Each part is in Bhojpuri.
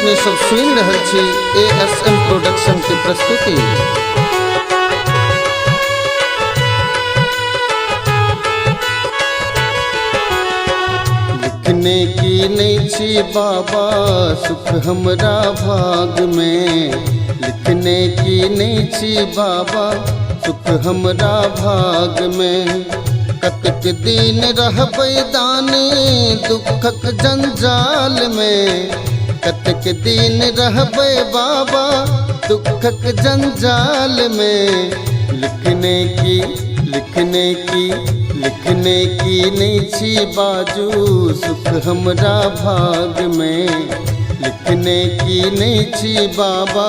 अपने सब सुन रहल छी ASM प्रोडक्शन के प्रस्तुति। लिखने की नहीं छी बाबा सुख हमरा भाग में, लिखने की नहीं छी बाबा सुख हमरा भाग में। कतक दिन रहबै दानी दुखक जंजाल में, कतक दिन रहबै बाबा दुखक जंजाल में। लिखने की नहीं छी बाजू सुख हमरा भाग में, लिखने की नहीं छी बाबा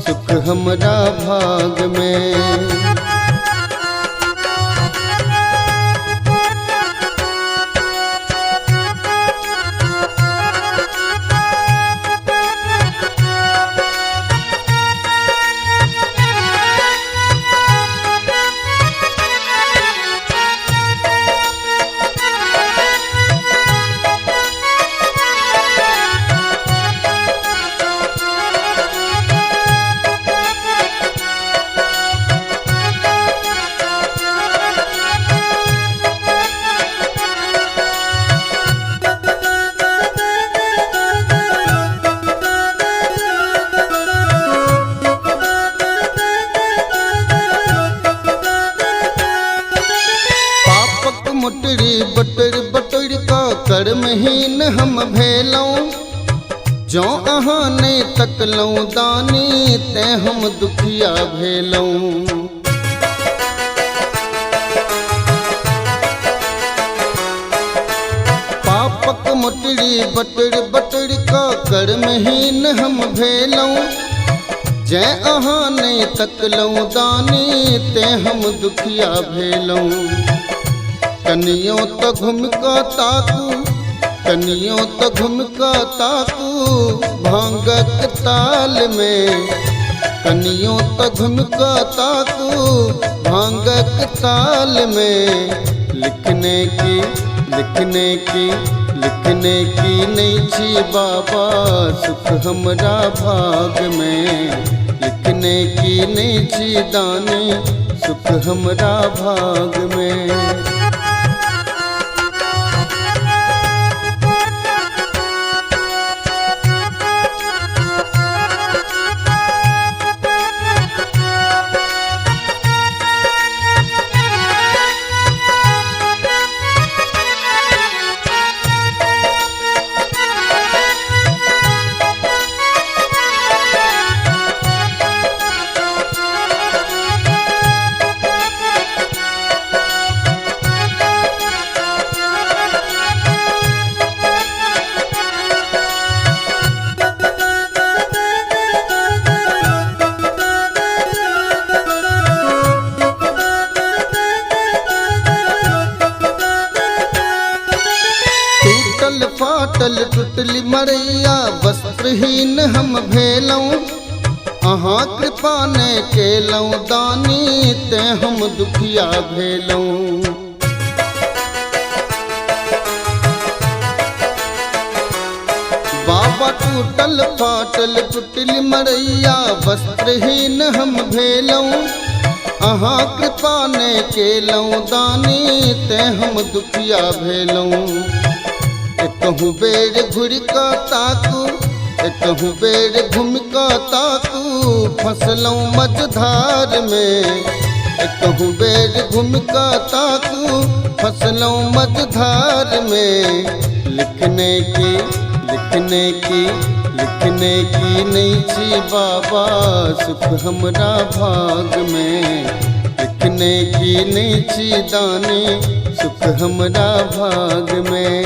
सुख हमरा भाग में। मुटरी बटर बटर का कर्महीन हम भेलौं, जो अहाँ नहीं तकलौं दानी ते हम दुखिया भेलौं। पापक मुटरी बटर बटर का कर्महीन हम भेलौं, जै अहाँ नहीं तकलौं दानी ते हम दुखिया भेलौं। कनियों तो घुमका ताकू, कनियों तो घुमका ताकू भांगक ताल में, कनियों तो घुमका ताकू भांगक ताल में। लिखने की नहीं छी बाबा सुख हमरा भाग में, लिखने की नहीं छी दानी सुख हमरा भाग में। फाटल टुटली मरैया वस्त्रहीन हम भेलौं, अहाँ कृपा ने केलौं दानी ते हम दुखिया भेलौं। बाबा टूटल फाटल टुटली मरैया वस्त्रहीन हम भेलौं, अहाँ कृपा ने केलौं दानी ते हम दुखिया भेलौं। कहूँ बेर घुर का ताकू, कहूँ बेर घूम का ताकू फसलों मझधार में, कहूँ बेर घूम का ताकू फसलों मझधार में। लिखने की नहीं छी बाबा सुख हमरा भाग में, लिखने की नहीं छी दानी सुख हमरा भाग में।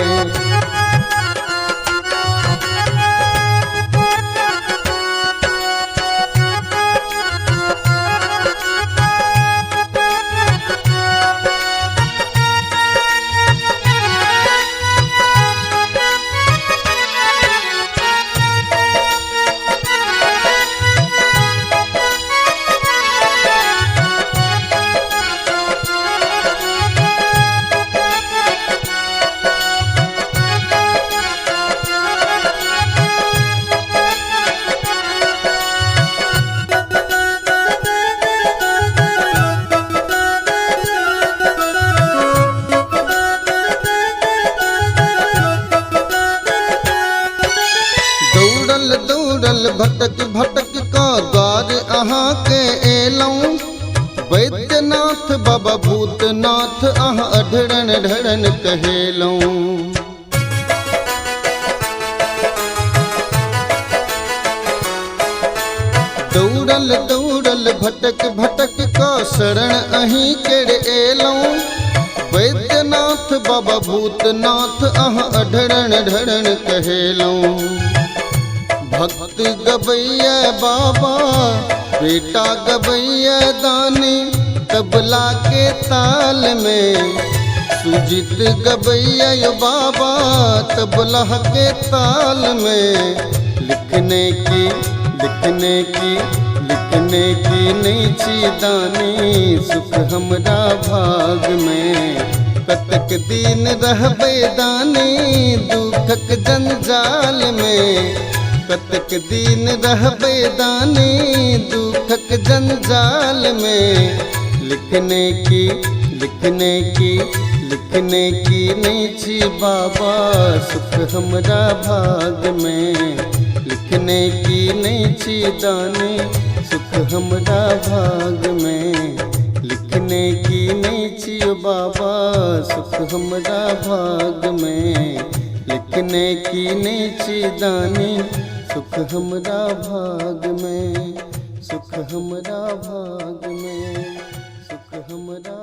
भटक भटक का द्वार अहाँ के एलऊं, वैद्यनाथ बाबा भूतनाथ अहाँ अढरन ढरन कहेलऊं। दौड़ल दौड़ल भटक भटक का शरण अहीं केड़ एलऊं, वैद्यनाथ बाबा भूतनाथ अहाँ अढरन ढरन कहेलऊं। भक्त गबैया बाबा बेटा गबैया दानी, तबला के ताल में सुजीत गबैया यो बाबा तबला के ताल में। लिखने की नहीं छी दानी, सुख हमरा भाग में। कतक दिन रहबे दानी दुखक जंजाल में, कतक दिन रहबे दानी दुखक जंजाल में। लिखने की नहीं छी बाबा, सुख हमरा भाग में। लिखने की नहीं छी दानी, सुख हमरा भाग में। लिखने की नहीं छी बाबा, सुख हमरा भाग में। लिखने की नहीं छी दानी, सुख हमरा भाग में। सुख हमरा भाग में, सुख हमरा